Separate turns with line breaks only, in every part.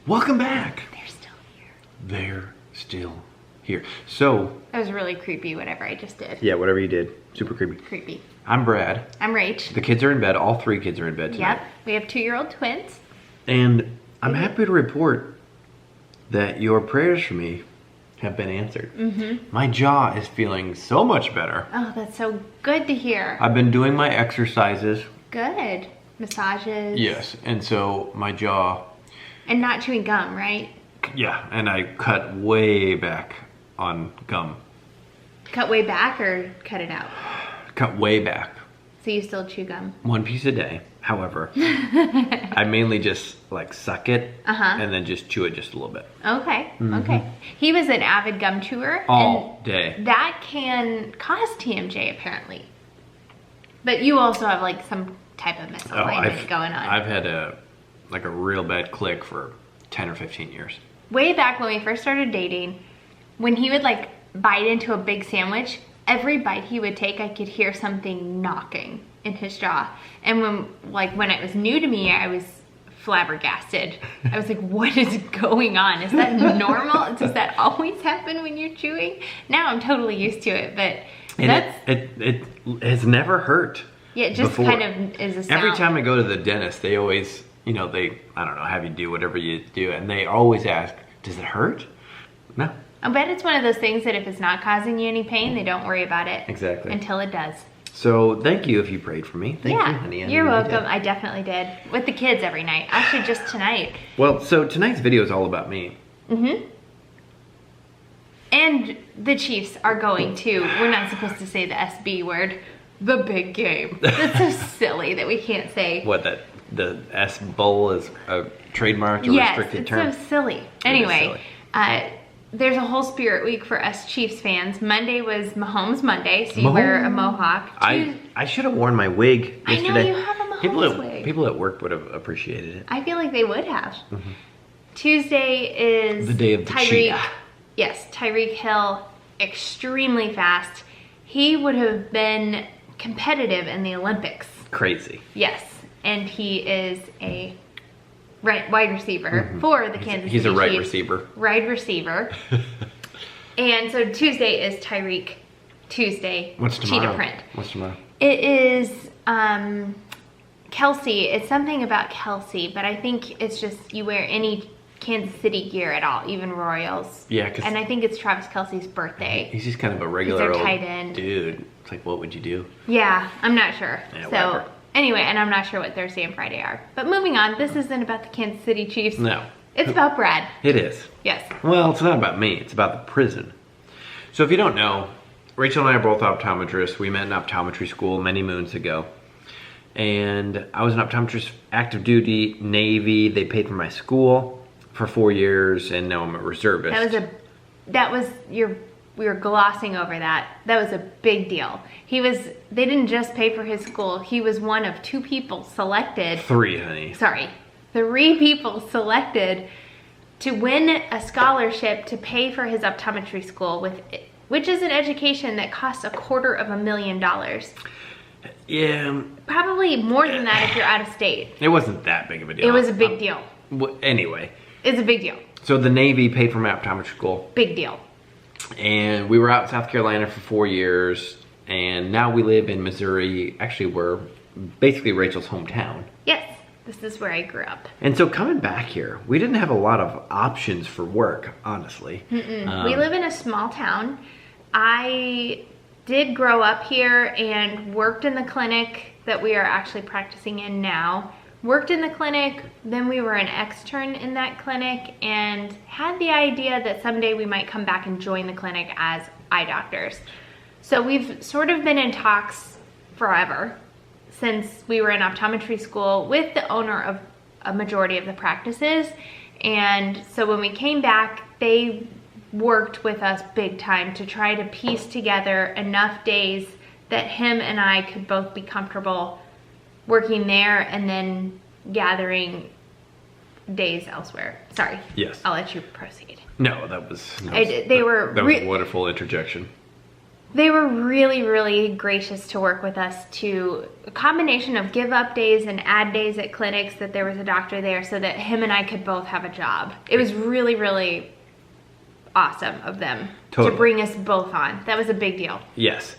Welcome back.
They're still here.
They're still here. So.
That was really creepy, whatever I just did.
Yeah, whatever you did. Super creepy.
Creepy.
I'm Brad.
I'm Rach.
The kids are in bed. All 3 kids are in bed tonight.
Yep. We have 2-year-old twins.
And I'm happy to report that your prayers for me have been answered. My jaw is feeling so much better.
Oh, that's so good to hear.
I've been doing my exercises.
Good. Massages.
Yes, and so my jaw.
And not chewing gum, right?
Yeah, and I cut way back on gum.
Cut way back or cut it out?
Cut way back.
So you still chew gum?
1 piece a day. However, I mainly just like suck it and then just chew it just a little bit.
Okay, okay. He was an avid gum chewer.
All day.
That can cause TMJ apparently. But you also have like some type of misalignment going on.
I've had a real bad click for 10 or 15 years.
Way back when we first started dating, when he would like bite into a big sandwich, every bite he would take, I could hear something knocking in his jaw. And when it was new to me, I was flabbergasted. I was like, what is going on? Is that normal? Does that always happen when you're chewing? Now I'm totally used to it, but
it has never hurt.
Yeah, it just
before.
kind of is a sound.
Every time I go to the dentist, they always, I don't know, have you do whatever you do, and they always ask, does it hurt? No.
I bet it's one of those things that if it's not causing you any pain, they don't worry about it.
Exactly.
Until it does.
So thank you if you prayed for me. Thank you, honey.
You're welcome. I definitely did. With the kids every night. Actually, just tonight.
Well, so tonight's video is all about me.
And the Chiefs are going to, we're not supposed to say the SB word, the big game. That's so silly that we can't say.
What, the S bowl is a trademark or restricted term?
Yes, it's so silly. Anyway, there's a whole Spirit Week for us Chiefs fans. Monday was Mahomes Monday, so you wear a mohawk.
I should have worn my wig yesterday.
I know, you have a Mahomes wig.
People at work would have appreciated it.
I feel like they would have. Tuesday is
the day of the cheetah.
Yes, Tyreek Hill, extremely fast. He would have been competitive in the Olympics.
Crazy.
Yes, and he is a wide receiver for the Kansas City Chiefs.
He's a right receiver.
Wide receiver. And so Tuesday is Tyreek Tuesday.
What's tomorrow?
Cheetah print.
What's tomorrow?
It is Kelsey. It's something about Kelsey, but I think it's just you wear any Kansas City gear at all, even Royals.
Yeah,
and I think it's Travis Kelsey's birthday.
He's just kind of a regular old
tight end
dude. It's like, what would you do?
Yeah, I'm not sure.
Yeah,
so
whatever.
Anyway, and I'm not sure what Thursday and Friday are. But moving on, this isn't about the Kansas City Chiefs.
No.
It's about Brad.
It is.
Yes.
Well, it's not about me. It's about the prison. So if you don't know, Rachel and I are both optometrists. We met in optometry school many moons ago. And I was an optometrist, active duty, Navy. They paid for my school for 4 years, and now I'm a reservist. We were glossing over that. That was a big deal. They didn't just pay for his school. He was one of 2 people selected. 3, honey.
Sorry. 3 people selected to win a scholarship to pay for his optometry school, which is an education that costs $250,000.
Yeah.
Probably more than that if you're out of state.
It wasn't that big of a deal.
It was a big deal.
Anyway.
It's a big deal.
So the Navy paid for my optometry school.
Big deal.
And we were out in South Carolina for 4 years. And now we live in Missouri. Actually, we're basically Rachel's hometown.
Yes. This is where I grew up.
And so coming back here, we didn't have a lot of options for work, honestly.
We live in a small town. I did grow up here and worked in the clinic that we are actually practicing in now. Worked in the clinic, then we were an extern in that clinic and had the idea that someday we might come back and join the clinic as eye doctors. So we've sort of been in talks forever since we were in optometry school with the owner of a majority of the practices. And so when we came back, they worked with us big time to try to piece together enough days that him and I could both be comfortable working there and then gathering days elsewhere. Sorry.
Yes.
I'll let you proceed.
No, that was
a wonderful
interjection.
They were really, really gracious to work with us, to a combination of give up days and add days at clinics, that there was a doctor there so that him and I could both have a job. It was really, really awesome of them to bring us both on. That was a big deal.
Yes.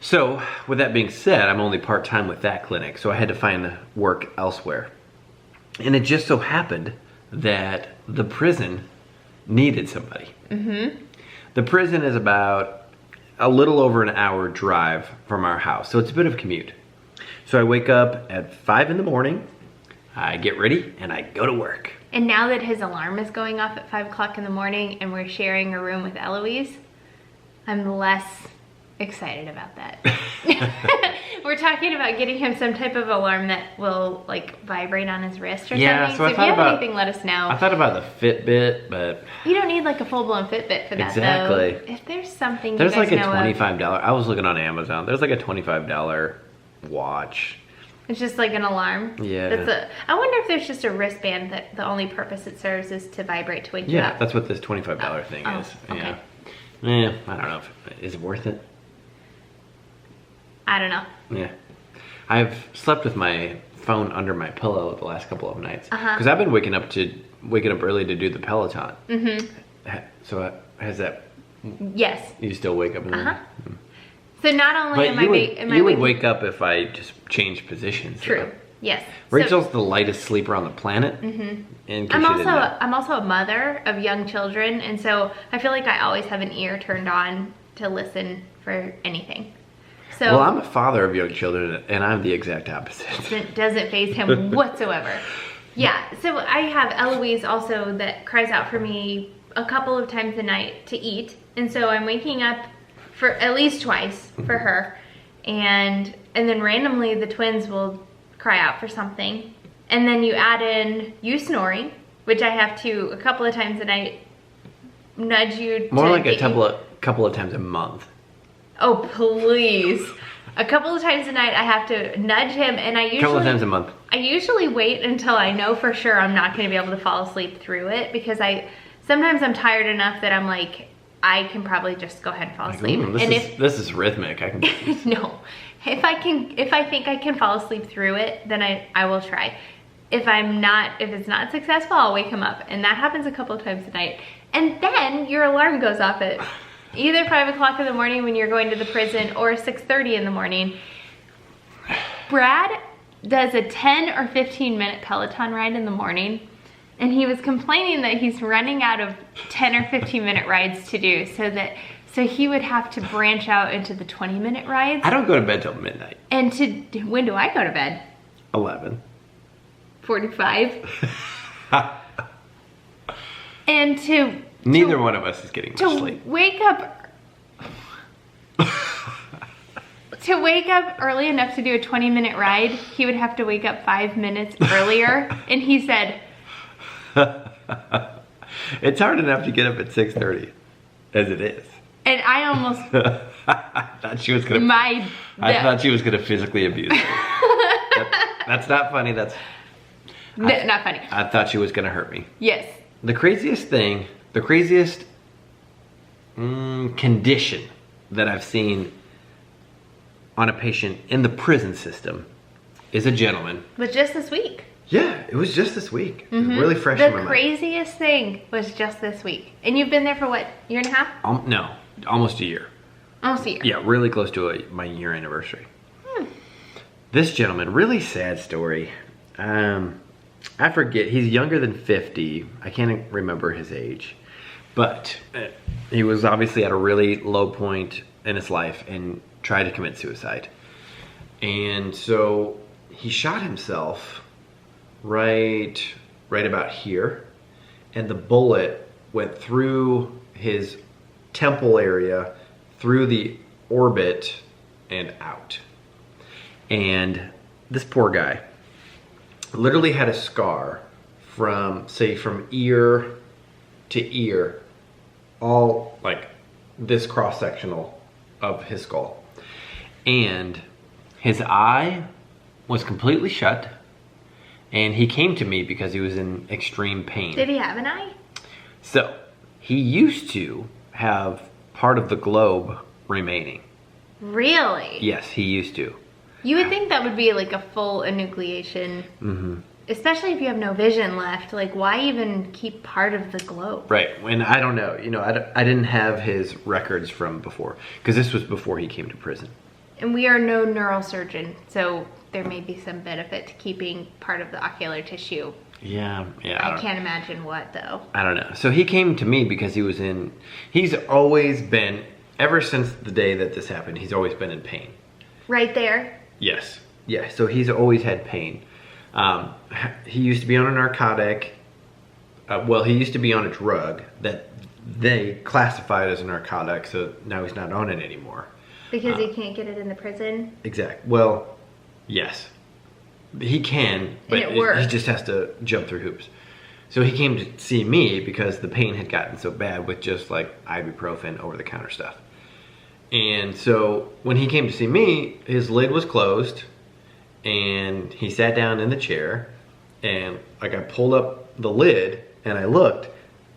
So with that being said, I'm only part-time with that clinic, so I had to find work elsewhere. And it just so happened that the prison needed somebody. Mm-hmm. The prison is about a little over an hour drive from our house, so it's a bit of a commute. So I wake up at 5 in the morning, I get ready, and I go to work.
And now that his alarm is going off at 5 o'clock in the morning and we're sharing a room with Eloise, I'm less excited about that. We're talking about getting him some type of alarm that will like vibrate on his wrist or something. So if you have anything, let us know.
I thought about the Fitbit, but
you don't need like a full-blown Fitbit for that.
Exactly.
Though. If there's something
there's
you guys
like a
know
$25. I was looking on Amazon. There's like a $25 watch.
It's just like an alarm.
Yeah.
I wonder if there's just a wristband that the only purpose it serves is to vibrate to wake you up.
Yeah, that's what this $25 thing is.
Okay.
Yeah. I don't know. Is it worth it?
I don't know.
Yeah. I've slept with my phone under my pillow the last couple of nights. Because I've been waking up early to do the Peloton. Mm-hmm. So has that...
Yes.
You still wake up in the morning?
So not only
But you would wake up if I just changed positions.
True.
So.
Yes.
Rachel's the lightest sleeper on the planet. Mm-hmm.
I'm also a mother of young children, and so I feel like I always have an ear turned on to listen for anything. So
well, I'm a father of young children, and I'm the exact opposite.
It doesn't faze him whatsoever. Yeah, so I have Eloise also that cries out for me a couple of times a night to eat, and so I'm waking up for at least twice for her, and then randomly the twins will cry out for something, and then you add in you snoring, which I have to a couple of times a night nudge you.
More like a couple of times a month.
Oh, please. A couple of times a night I have to nudge him, and a couple of times
a month.
I usually wait until I know for sure I'm not going to be able to fall asleep through it, because sometimes I'm tired enough that I'm like, I can probably just go ahead and fall asleep.
This is rhythmic. I can
No. If I think I can fall asleep through it, then I will try. If it's not successful, I'll wake him up, and that happens a couple of times a night. And then your alarm goes off at either 5 o'clock in the morning when you're going to the prison, or 6:30 in the morning. Brad does a 10 or 15 minute Peloton ride in the morning, and he was complaining that he's running out of 10 or 15 minute rides to do, so he would have to branch out into the 20-minute rides.
I don't go to bed till midnight.
And when do I go to bed? 11:45. And
neither one of us is getting much sleep.
To wake up early enough to do a 20-minute ride, he would have to wake up 5 minutes earlier. And he said,
it's hard enough to get up at 6:30 as it is.
And I almost
I thought she was gonna physically abuse me. That's not funny. Not funny. I thought she was gonna hurt me.
Yes.
The craziest condition that I've seen on a patient in the prison system is a gentleman.
But just this week.
Yeah, it was just this week. It was really fresh in my mind.
The craziest thing was just this week. And you've been there for what, year and a half?
No, almost a year.
Almost a year.
Yeah, really close to my year anniversary. This gentleman, really sad story. I forget, he's younger than 50. I can't remember his age. But he was obviously at a really low point in his life and tried to commit suicide. And so he shot himself right about here. And the bullet went through his temple area, through the orbit, and out. And this poor guy literally had a scar from ear to ear, all like this cross-sectional of his skull. And his eye was completely shut, and he came to me because he was in extreme pain.
Did he have an eye?
So, he used to have part of the globe remaining.
Really?
Yes, he used to.
You would think that would be like a full enucleation. Especially if you have no vision left. Like, why even keep part of the globe?
Right, and I don't know. You know, I didn't have his records from before, because this was before he came to prison.
And we are no neurosurgeon, so there may be some benefit to keeping part of the ocular tissue.
Yeah.
I can't imagine what, though.
I don't know. So he came to me because he's always been, ever since the day that this happened, he's always been in pain.
Right there?
Yes. Yeah, so he's always had pain. He used to be on a narcotic. He used to be on a drug that they classified as a narcotic, so now he's not on it anymore.
Because he can't get it in the prison?
Exactly. Well, yes. He can, but he just has to jump through hoops. So he came to see me because the pain had gotten so bad with just like ibuprofen, over-the-counter stuff. And so when he came to see me, his lid was closed, and he sat down in the chair, and like I pulled up the lid and I looked,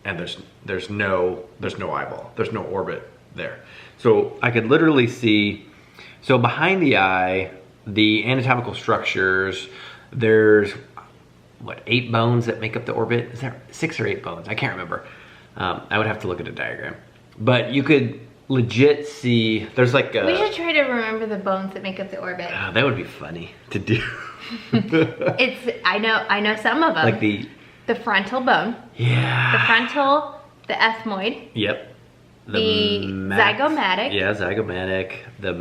and there's no eyeball, there's no orbit there. So I could literally see, so behind the eye, the anatomical structures, there's what, 8 bones that make up the orbit? Is that 6 or 8 bones? I can't remember. I would have to look at a diagram. But you could legit see, there's like a...
We should try to remember the bones that make up the orbit.
That would be funny to do.
I know some of them.
Like the
frontal bone.
Yeah.
The frontal, the ethmoid.
Yep.
The zygomatic.
Yeah, zygomatic. The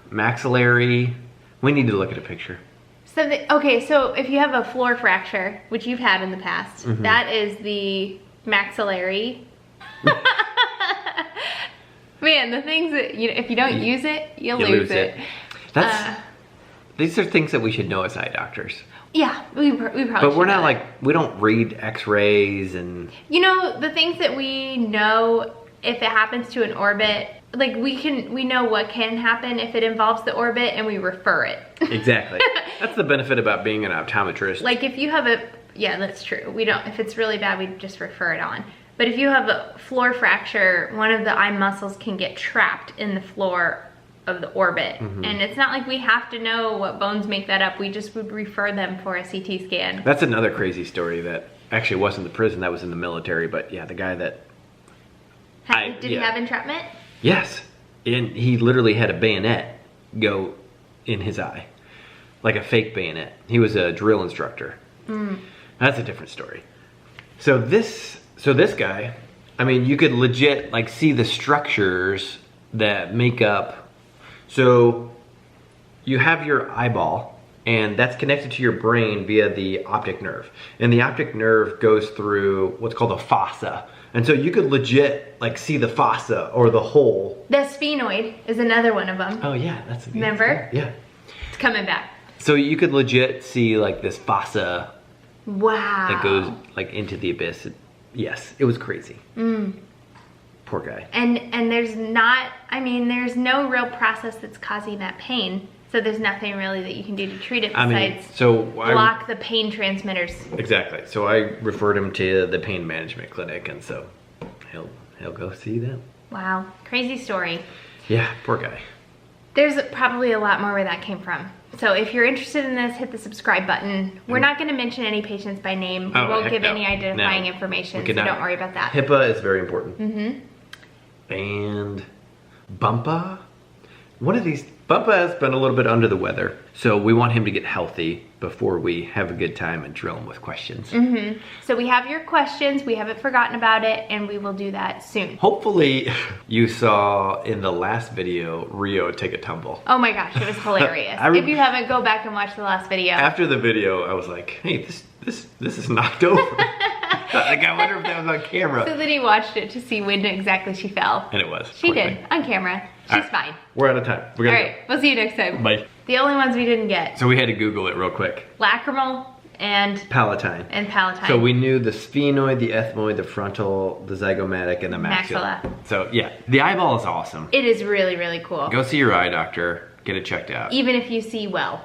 maxillary. We need to look at a picture.
So so if you have a floor fracture, which you've had in the past, that is the maxillary. Man, the things that if you don't use it, you lose it.
These are things that we should know as eye doctors.
Yeah, we probably.
But we're not like, we don't read X-rays and.
You know, the things that we know, if it happens to an orbit, like we know what can happen if it involves the orbit, and we refer it.
Exactly. That's the benefit about being an optometrist.
Like if you have yeah, that's true. We don't, if it's really bad, we just refer it on. But if you have a floor fracture, one of the eye muscles can get trapped in the floor of the orbit. And it's not like we have to know what bones make that up. We just would refer them for a CT scan.
That's another crazy story that actually wasn't the prison, that was in the military. But yeah, the guy that...
Did he have entrapment?
Yes. And he literally had a bayonet go in his eye. Like a fake bayonet. He was a drill instructor. That's a different story. So this guy, I mean, you could legit like see the structures that make up. So you have your eyeball, and that's connected to your brain via the optic nerve. And the optic nerve goes through what's called a fossa. And so you could legit like see the fossa or the hole.
The sphenoid is another one of them.
Oh yeah, that's a good.
Remember?
Yeah.
It's coming back.
So you could legit see like this fossa.
Wow.
That goes like into the abyss. Yes, it was crazy. Poor guy.
And there's not, I mean, there's no real process that's causing that pain. So there's nothing really that you can do to treat it besides block the pain transmitters. Exactly.
So I referred him to the pain management clinic, and so he'll go see them.
Wow, crazy story.
Yeah, poor guy.
There's probably a lot more where that came from. So if you're interested in this, hit the subscribe button. We're not going to mention any patients by name. We won't give any identifying information, so don't worry about that.
HIPAA is very important. And Bumpa, Bumpa has been a little bit under the weather, so we want him to get healthy before we have a good time and drill him with questions.
So we have your questions, we haven't forgotten about it, and we will do that soon.
Hopefully you saw in the last video Rio take a tumble.
Oh my gosh, it was hilarious. If you haven't, go back and watch the last video.
After the video, I was like, hey, this is knocked over. Like, I wonder if that was on camera.
So then he watched it to see when exactly she fell.
And it was.
She did, on camera. She's fine.
We're out of time.
All right, we'll see you next time.
Bye.
The only ones we didn't get.
So we had to Google it real quick.
Lacrimal and
palatine.
So
we knew the sphenoid, the ethmoid, the frontal, the zygomatic, and the maxilla. So yeah, the eyeball is awesome.
It is really, really cool.
Go see your eye doctor. Get it checked out.
Even if you see well.